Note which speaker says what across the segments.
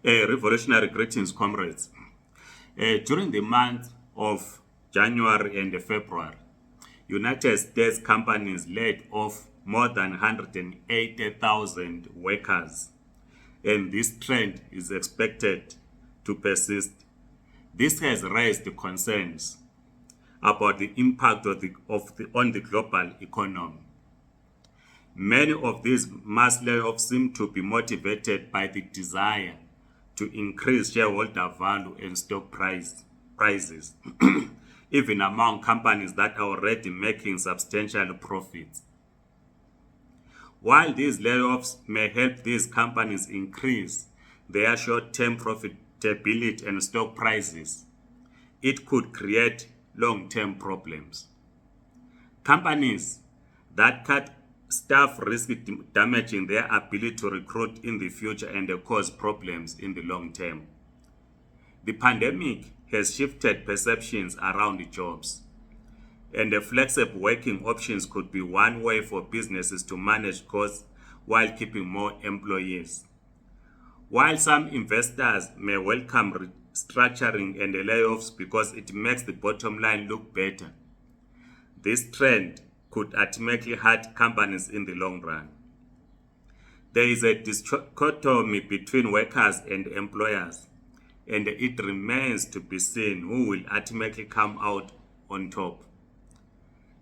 Speaker 1: Revolutionary greetings, comrades. During the month of January and February, United States companies laid off more than 180,000 workers, and this trend is expected to persist. This has raised concerns about the impact on the global economy. Many of these mass layoffs seem to be motivated by the desire to increase shareholder value and prices, even among companies that are already making substantial profits. While these layoffs may help these companies increase their short-term profitability and stock prices, it could create long-term problems. Companies that cut staff risk damaging their ability to recruit in the future and cause problems in the long term. The pandemic has shifted perceptions around jobs, and the flexible working options could be one way for businesses to manage costs while keeping more employees. While some investors may welcome restructuring and layoffs because it makes the bottom line look better, this trend could ultimately hurt companies in the long run. There is a dichotomy between workers and employers, and it remains to be seen who will ultimately come out on top.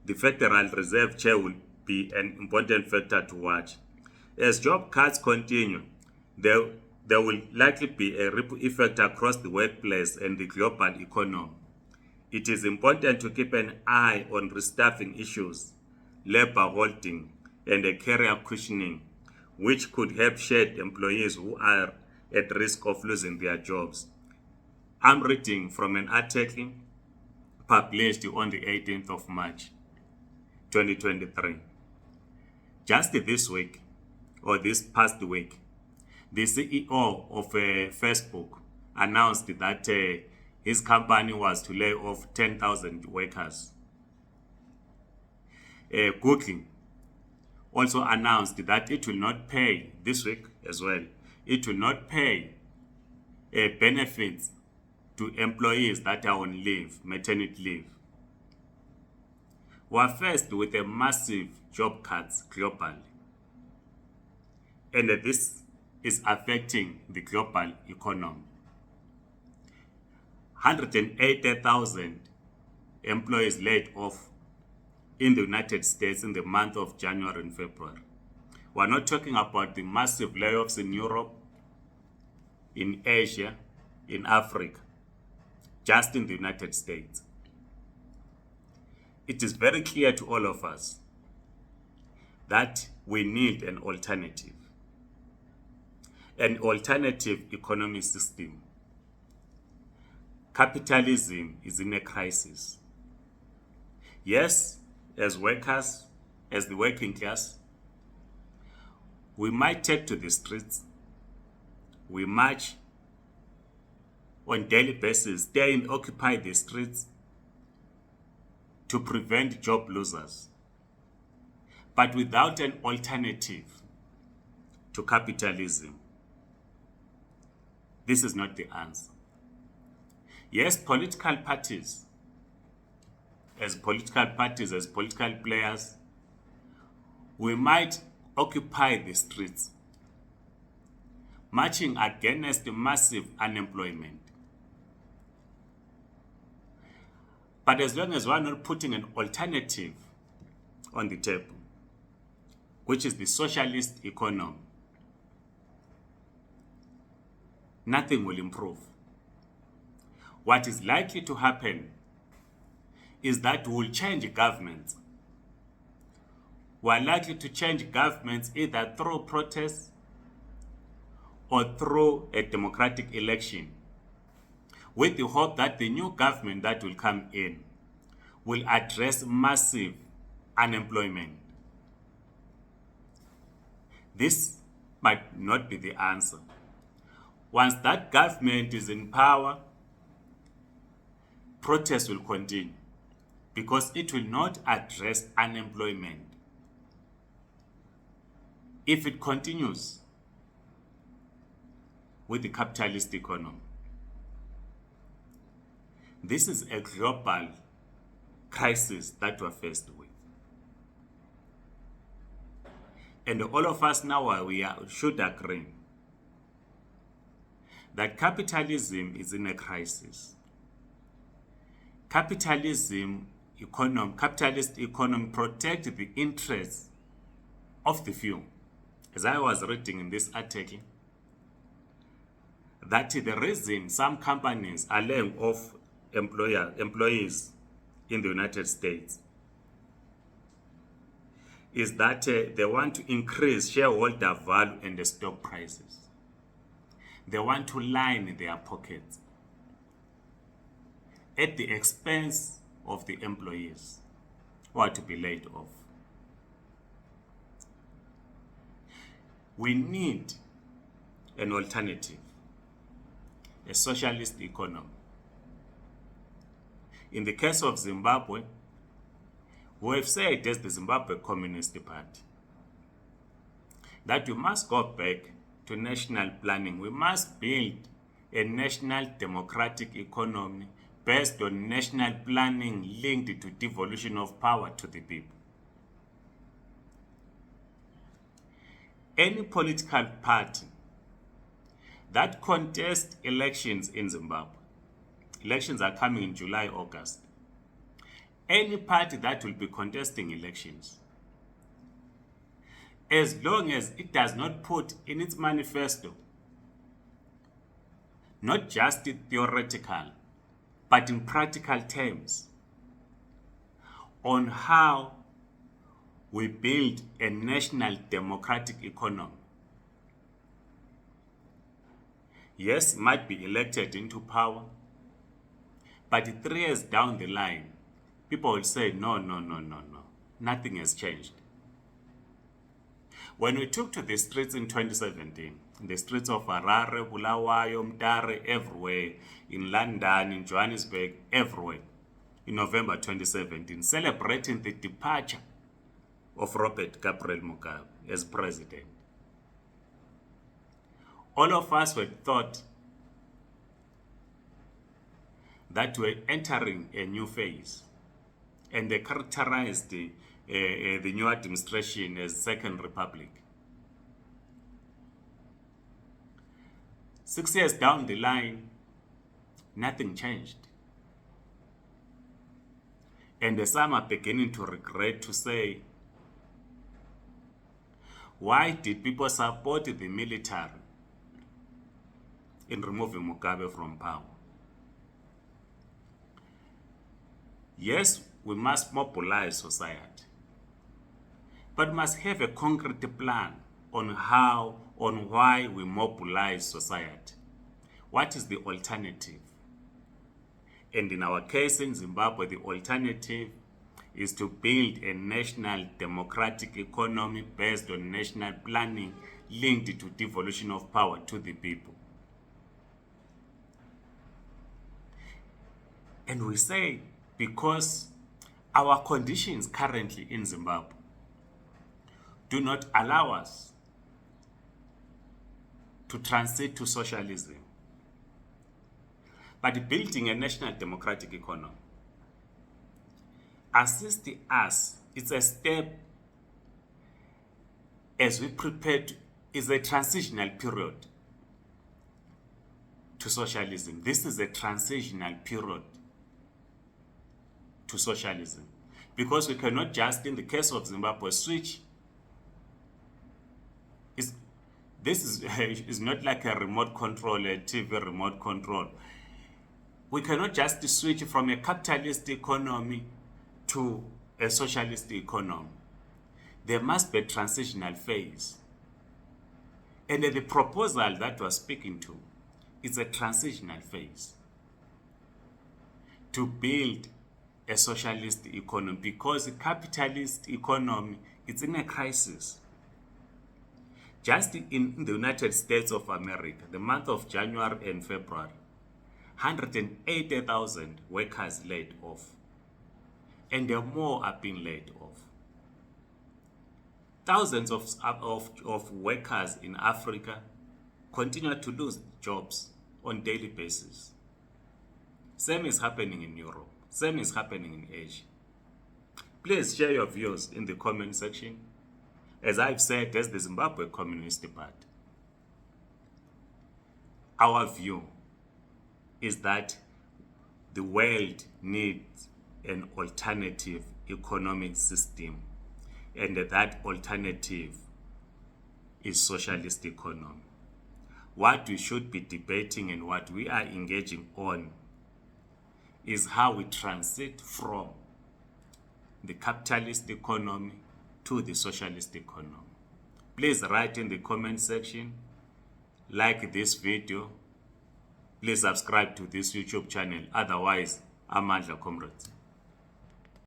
Speaker 1: The Federal Reserve Chair will be an important factor to watch. As job cuts continue, there will likely be a ripple effect across the workplace and the global economy. It is important to keep an eye on restaffing issues, labor holding, and a career cushioning, which could help shared employees who are at risk of losing their jobs. I'm reading from an article published on the 18th of March, 2023. Just this week, or this past week, the CEO of Facebook announced that his company was to lay off 10,000 workers. Google also announced that it will not pay this week as well. It will not pay benefits to employees that are on leave, maternity leave. We are faced with a massive job cuts globally, and this is affecting the global economy. 180,000 employees laid off in the United States in the month of January and February. We're not talking about the massive layoffs in Europe, in Asia, in Africa, just in the United States. It is very clear to all of us that we need an alternative economic system. Capitalism is in a crisis. Yes, as workers, as the working class, we might take to the streets, we march on daily basis, stay and occupy the streets to prevent job losers. But without an alternative to capitalism, this is not the answer. Yes, political parties, as political players, we might occupy the streets, marching against massive unemployment. But as long as we're not putting an alternative on the table, which is the socialist economy, nothing will improve. What is likely to happen is that we'll change governments. We're likely to change governments either through protests or through a democratic election, with the hope that the new government that will come in will address massive unemployment. This might not be the answer. Once that government is in power, protests will continue because it will not address unemployment. If it continues, with the capitalist economy. This is a global crisis that we're faced with. And all of us now should agree that capitalism is in a crisis. Capitalist economy protects the interests of the few. As I was reading in this article, that the reason some companies are laying off employees in the United States is that they want to increase shareholder value and the stock prices. They want to line their pockets at the expense of the employees who are to be laid off. We need an alternative, a socialist economy. In the case of Zimbabwe, we have said as the Zimbabwe Communist Party that we must go back to national planning. We must build a national democratic economy based on national planning linked to devolution of power to the people. Any political party that contests elections in Zimbabwe, elections are coming in July, August, any party that will be contesting elections, as long as it does not put in its manifesto, not just in theoretical, but in practical terms, on how we build a national democratic economy. Yes, might be elected into power, but 3 years down the line, people will say, no, nothing has changed. When we took to the streets in 2017, in the streets of Harare, Bulawayo, Mtare, everywhere, in London, in Johannesburg, everywhere, in November 2017, celebrating the departure of Robert Gabriel Mugabe as president, all of us were thought that we're entering a new phase, and they characterized the new administration as Second Republic. 6 years down the line, nothing changed. And some are beginning to regret, to say, why did people support the military in removing Mugabe from power? Yes, we must mobilize society, but must have a concrete plan on why we mobilize society. What is the alternative? And in our case in Zimbabwe, the alternative is to build a national democratic economy based on national planning linked to devolution of power to the people. And we say, because our conditions currently in Zimbabwe do not allow us to transit to socialism, but building a national democratic economy assist us. It's a step as we prepare is a transitional period to socialism. This is a transitional period to socialism, because we cannot just, in the case of Zimbabwe, switch. This is not like a remote control, a TV remote control. We cannot just switch from a capitalist economy to a socialist economy. There must be a transitional phase. And the proposal that we're speaking to is a transitional phase to build a socialist economy, because the capitalist economy is in a crisis. Just in the United States of America, the month of January and February, 180,000 workers laid off, and more are being laid off. Thousands of workers in Africa continue to lose jobs on daily basis. Same is happening in Europe. Same is happening in Asia. Please share your views in the comment section. As I've said, as the Zimbabwe Communist Party, our view is that the world needs an alternative economic system, and that alternative is socialist economy. What we should be debating and what we are engaging on is how we transit from the capitalist economy to the socialist economy. Please write in the comment section, like this video, please subscribe to this YouTube channel. Otherwise, Amandla Comrades.